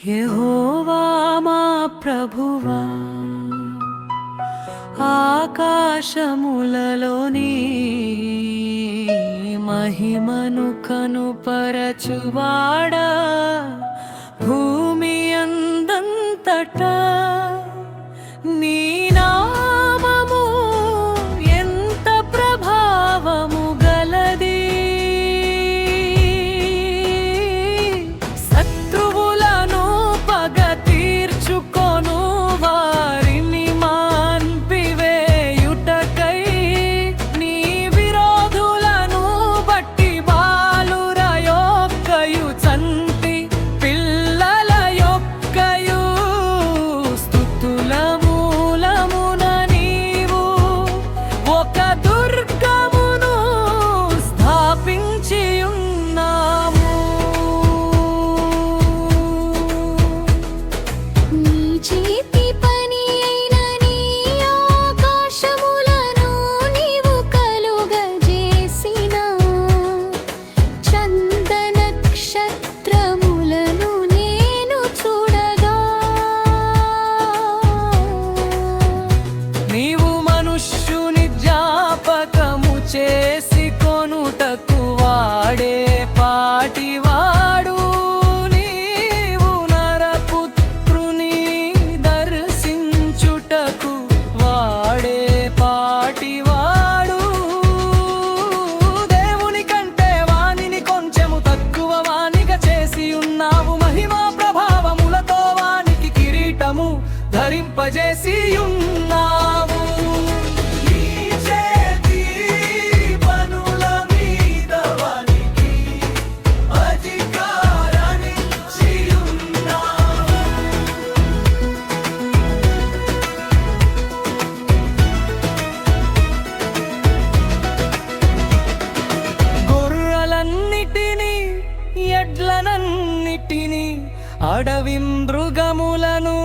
యెహోవా మా ప్రభువా, ఆకాశములలోని మహిమను కనుపరచువాడా, భూమి అందంతటా నీ నామము ఎంత ప్రభావము గలది. శత్రువులను పగ తీర్చుకొను వారిని మాన్పివేయుటకై, నీ విరోధులను బట్టి బాలుర యొక్కయు చంటి పిల్లల యొక్కయు స్తుతుల మూలమున నీవు ఒక దుర్గమును స్థాపించి ఉన్నాము. నీ చేతి పని అయిన నీ ఆకాశములను నీవు కలుగజేసిన చంద్ర నక్షత్రములను నేను చూడగా, నీవు మనుష్యుని జ్ఞాపకము చేసి కొనుటకు వాడే పాటివాడు, నీవు నరపుత్రుని దర్శించుటకు వాడే పాటివాడు. దేవుని కంటే వానిని కొంచెము తక్కువ వానిగా చేసి ఉన్నావు, మహిమా ప్రభావములతో వానికి కిరీటము ధరింపజేసి ఉన్నావు. నీ చేతి పనుల మీద వానికి అధికారాన్నిచ్చి ఉన్నావు. గొర్రెలన్నిటినీ ఎడ్లనన్నిటినీ అడవి మృగములను